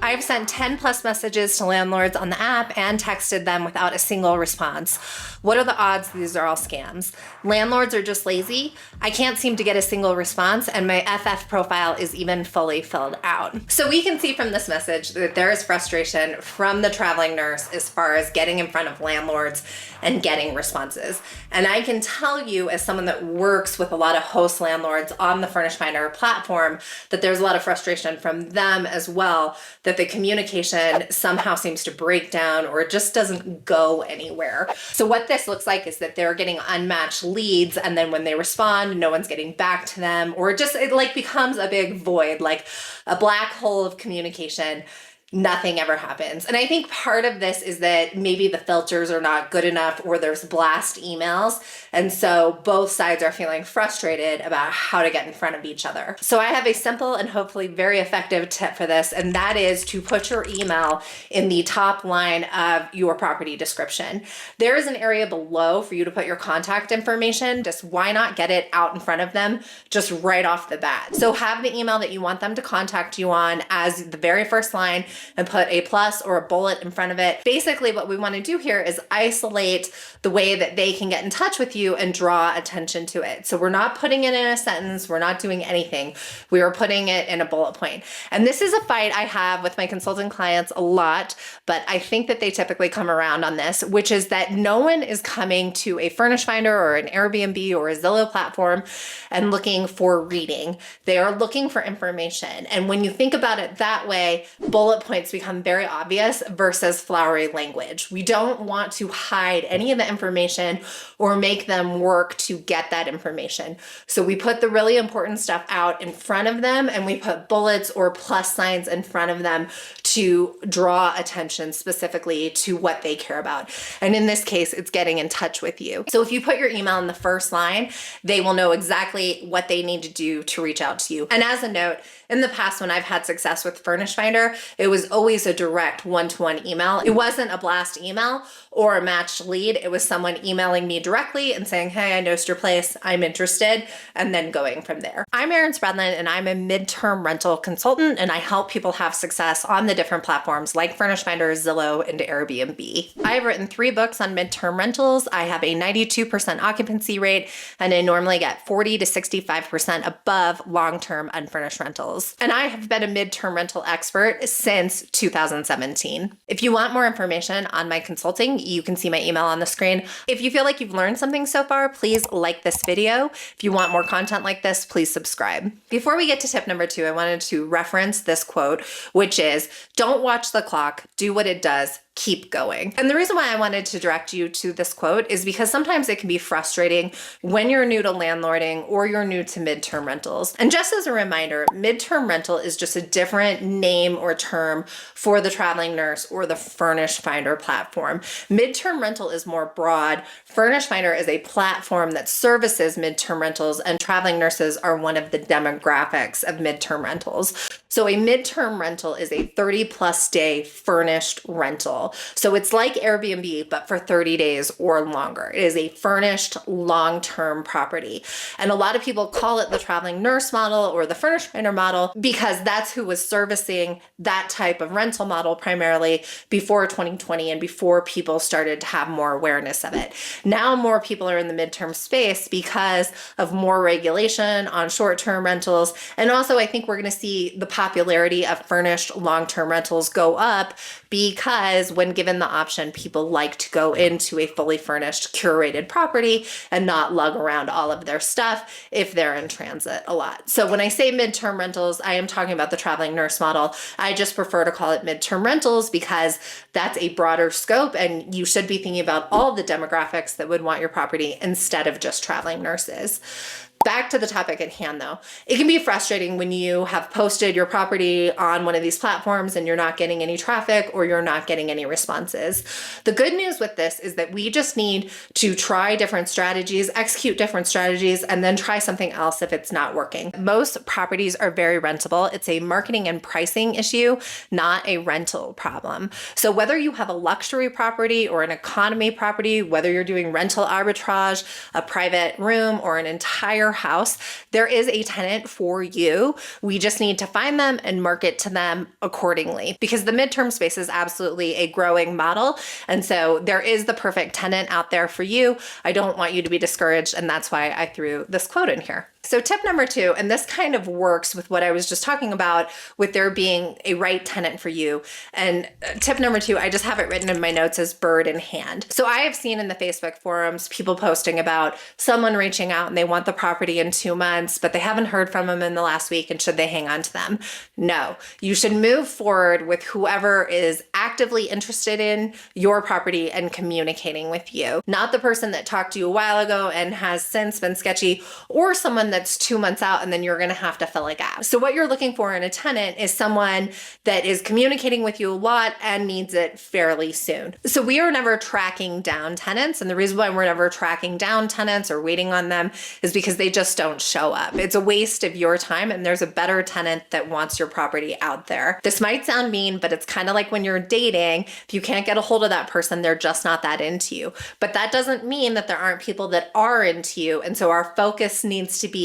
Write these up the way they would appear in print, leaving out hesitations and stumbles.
I've sent 10 plus messages to landlords on the app and texted them without a single response. What are the odds these are all scams? Landlords are just lazy. I can't seem to get a single response, and my FF profile is even fully filled out. So we can see from this message that there is frustration from the traveling nurse as far as getting in front of landlords and getting responses. And I can tell you, as someone that works with a lot of host landlords on the Furnished Finder platform, that there's a lot of frustration from them as well, that the communication somehow seems to break down or it just doesn't go anywhere. So what this looks like is that they're getting unmatched leads, and then when they respond, no one's getting back to them, or it like becomes a big void, like a black hole of communication. Nothing ever happens. And I think part of this is that maybe the filters are not good enough, or there's blast emails. And so both sides are feeling frustrated about how to get in front of each other. So I have a simple and hopefully very effective tip for this, and that is to put your email in the top line of your property description. There is an area below for you to put your contact information. Just why not get it out in front of them just right off the bat? So have the email that you want them to contact you on as the very first line, and put a plus or a bullet in front of it. Basically, what we want to do here is isolate the way that they can get in touch with you and draw attention to it. So we're not putting it in a sentence. We're not doing anything. We are putting it in a bullet point. And this is a fight I have with my consultant clients a lot, but I think that they typically come around on this, which is that no one is coming to a Furnished Finder or an Airbnb or a Zillow platform and looking for reading. They are looking for information. And when you think about it that way, bullet points become very obvious versus flowery language. We don't want to hide any of the information or make them work to get that information. So we put the really important stuff out in front of them, and we put bullets or plus signs in front of them to draw attention specifically to what they care about. And in this case, it's getting in touch with you. So if you put your email in the first line, they will know exactly what they need to do to reach out to you. And as a note, in the past, when I've had success with Furnished Finder, it was always a direct one-to-one email. It wasn't a blast email or a matched lead. It was someone emailing me directly and saying, hey, I noticed your place, I'm interested, and then going from there. I'm Erin Spradlin, and I'm a midterm rental consultant, and I help people have success on the different platforms like Furnished Finder, Zillow, and Airbnb. I've written 3 books on midterm rentals. I have a 92% occupancy rate, and I normally get 40 to 65% above long-term unfurnished rentals. And I have been a midterm rental expert since 2017. If you want more information on my consulting, you can see my email on the screen. If you feel like you've learned something so far, please like this video. If you want more content like this, please subscribe. Before we get to tip number 2, I wanted to reference this quote, which is, don't watch the clock, do what it does, keep going. And the reason why I wanted to direct you to this quote is because sometimes it can be frustrating when you're new to landlording or you're new to midterm rentals. And just as a reminder, midterm rental is just a different name or term for the traveling nurse or the Furnished Finder platform. Midterm rental is more broad. Furnished Finder is a platform that services midterm rentals, and traveling nurses are one of the demographics of midterm rentals. So a midterm rental is a 30+ day furnished rental. So it's like Airbnb, but for 30 days or longer. It is a furnished long-term property. And a lot of people call it the traveling nurse model or the Furnished Finder model because that's who was servicing that type of rental model primarily before 2020 and before people started to have more awareness of it. Now more people are in the midterm space because of more regulation on short-term rentals. And also I think we're going to see the popularity of furnished long-term rentals go up because when given the option, people like to go into a fully furnished, curated property and not lug around all of their stuff if they're in transit a lot. So when I say midterm rentals, I am talking about the traveling nurse model. I just prefer to call it midterm rentals because that's a broader scope, and you should be thinking about all the demographics that would want your property instead of just traveling nurses. Back to the topic at hand though. It can be frustrating when you have posted your property on one of these platforms and you're not getting any traffic or you're not getting any responses. The good news with this is that we just need to try different strategies, execute different strategies, and then try something else if it's not working. Most properties are very rentable. It's a marketing and pricing issue, not a rental problem. So whether you have a luxury property or an economy property, whether you're doing rental arbitrage, a private room, or an entire your house, there is a tenant for you. We just need to find them and market to them accordingly, because the midterm space is absolutely a growing model. And so there is the perfect tenant out there for you. I don't want you to be discouraged. And that's why I threw this quote in here. So tip number 2, and this kind of works with what I was just talking about with there being a right tenant for you. And tip number 2, I just have it written in my notes as bird in hand. So I have seen in the Facebook forums people posting about someone reaching out and they want the property in 2 months, but they haven't heard from them in the last week, and should they hang on to them? No, you should move forward with whoever is actively interested in your property and communicating with you, not the person that talked to you a while ago and has since been sketchy, or someone that's 2 months out and then you're going to have to fill a gap. So what you're looking for in a tenant is someone that is communicating with you a lot and needs it fairly soon. So we are never tracking down tenants. And the reason why we're never tracking down tenants or waiting on them is because they just don't show up. It's a waste of your time, and there's a better tenant that wants your property out there. This might sound mean, but it's kind of like when you're dating. If you can't get a hold of that person, they're just not that into you. But that doesn't mean that there aren't people that are into you. And so our focus needs to be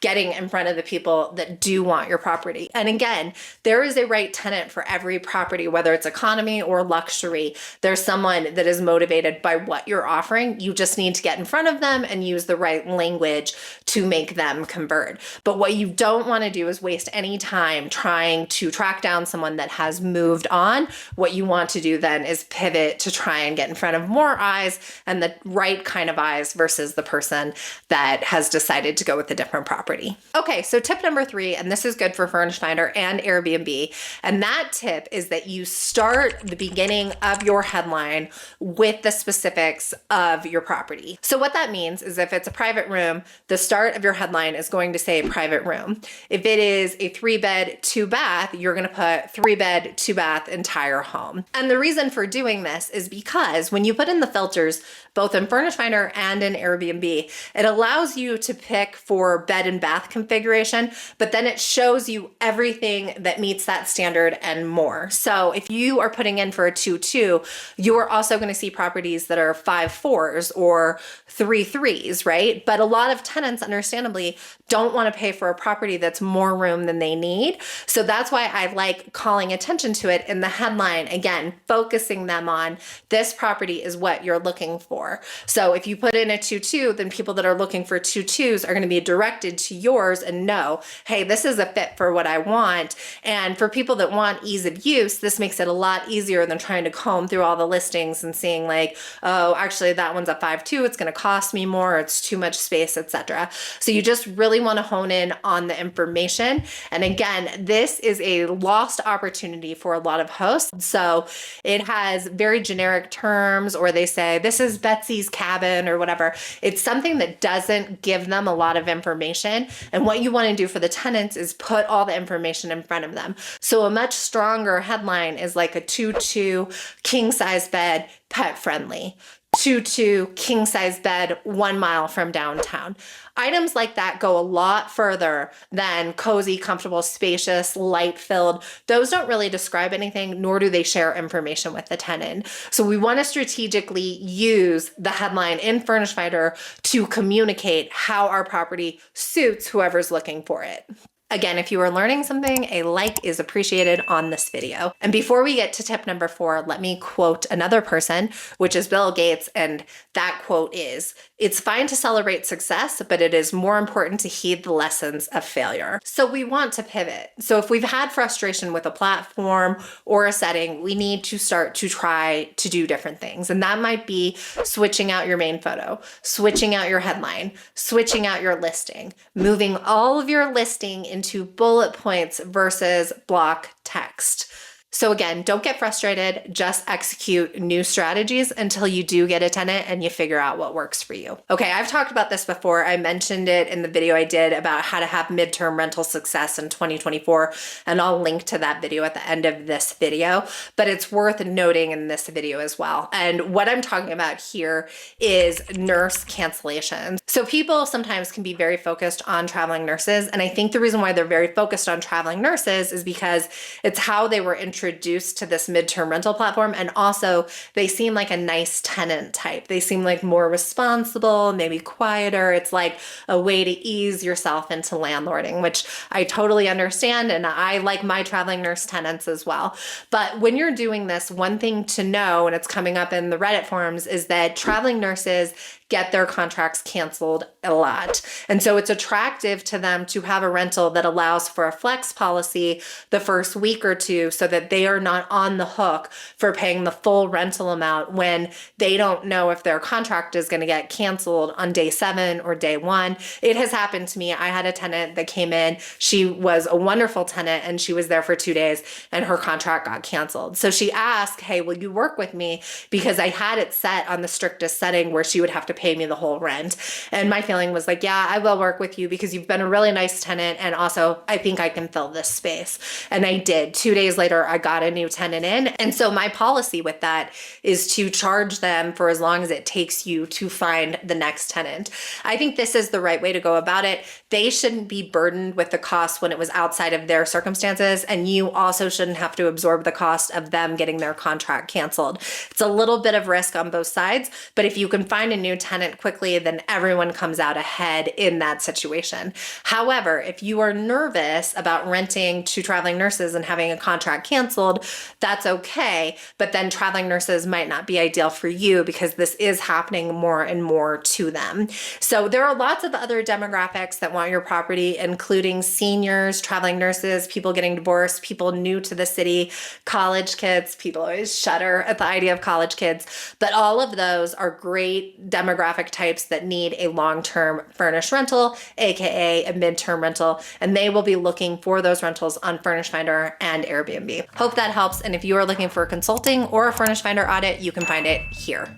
getting in front of the people that do want your property. And again, there is a right tenant for every property, whether it's economy or luxury. There's someone that is motivated by what you're offering. You just need to get in front of them and use the right language to make them convert. But what you don't want to do is waste any time trying to track down someone that has moved on. What you want to do then is pivot to try and get in front of more eyes, and the right kind of eyes versus the person that has decided to go with a different property. Okay, so tip number 3, and this is good for Furnished Finder and Airbnb, and that tip is that you start the beginning of your headline with the specifics of your property. So what that means is if it's a private room, the start of your headline is going to say private room. If it is a 3-bed, 2-bath, you're going to put 3-bed, 2-bath entire home. And the reason for doing this is because when you put in the filters, both in Furnished Finder and in Airbnb, it allows you to pick for bed and bath configuration, but then it shows you everything that meets that standard and more. So if you are putting in for a 2-2, you are also going to see properties that are 5-4s or 3-3s, right? But a lot of tenants, understandably, don't want to pay for a property that's more room than they need. So that's why I like calling attention to it in the headline. Again, focusing them on this property is what you're looking for. So if you put in a 2-2, then people that are looking for 2-2s are going to be directed to yours and know, hey, this is a fit for what I want. And for people that want ease of use, this makes it a lot easier than trying to comb through all the listings and seeing like, oh, actually that one's a 5-2, it's going to cost me more, it's too much space, etc. So you just really want to hone in on the information. And again, this is a lost opportunity for a lot of hosts. So it has very generic terms, or they say, this is Betsy's cabin or whatever. It's something that doesn't give them a lot of information. And what you want to do for the tenants is put all the information in front of them. So a much stronger headline is like a 2-2 king size bed, pet friendly. 2-2 king size bed 1 mile from downtown. Items like that go a lot further than cozy, comfortable, spacious, light filled. Those don't really describe anything, nor do they share information with the tenant. So we want to strategically use the headline in Furnished Finder to communicate how our property suits whoever's looking for it. Again, if you are learning something, a like is appreciated on this video. And before we get to tip number 4, let me quote another person, which is Bill Gates. And that quote is, "It's fine to celebrate success, but it is more important to heed the lessons of failure." So we want to pivot. So if we've had frustration with a platform or a setting, we need to start to try to do different things. And that might be switching out your main photo, switching out your headline, switching out your listing, moving all of your listing into bullet points versus block text. So again, don't get frustrated, just execute new strategies until you do get a tenant and you figure out what works for you. Okay, I've talked about this before. I mentioned it in the video I did about how to have midterm rental success in 2024, and I'll link to that video at the end of this video, but it's worth noting in this video as well. And what I'm talking about here is nurse cancellations. So people sometimes can be very focused on traveling nurses, and I think the reason why they're very focused on traveling nurses is because it's how they were introduced introduced to this midterm rental platform, and also they seem like a nice tenant type. They seem like more responsible, maybe quieter. It's like a way to ease yourself into landlording, which I totally understand, and I like my traveling nurse tenants as well. But when you're doing this, one thing to know, and it's coming up in the Reddit forums, is that traveling nurses get their contracts canceled a lot. And so it's attractive to them to have a rental that allows for a flex policy the first week or two so that they are not on the hook for paying the full rental amount when they don't know if their contract is going to get canceled on day 7 or day 1. It has happened to me. I had a tenant that came in. She was a wonderful tenant and she was there for 2 days and her contract got canceled. So she asked, hey, will you work with me? Because I had it set on the strictest setting where she would have to pay me the whole rent. And my feeling was like, yeah, I will work with you because you've been a really nice tenant. And also I think I can fill this space. And I did. 2 days later, I got a new tenant in. And so my policy with that is to charge them for as long as it takes you to find the next tenant. I think this is the right way to go about it. They shouldn't be burdened with the cost when it was outside of their circumstances. And you also shouldn't have to absorb the cost of them getting their contract canceled. It's a little bit of risk on both sides, but if you can find a new tenant quickly, then everyone comes out ahead in that situation. However, if you are nervous about renting to traveling nurses and having a contract canceled, that's okay. But then traveling nurses might not be ideal for you because this is happening more and more to them. So there are lots of other demographics that want your property, including seniors, traveling nurses, people getting divorced, people new to the city, college kids. People always shudder at the idea of college kids, but all of those are great demographic types that need a long-term furnished rental, aka a midterm rental, and they will be looking for those rentals on Furnished Finder and Airbnb. Hope that helps, and if you are looking for consulting or a Furnished Finder audit, you can find it here.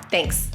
Thanks.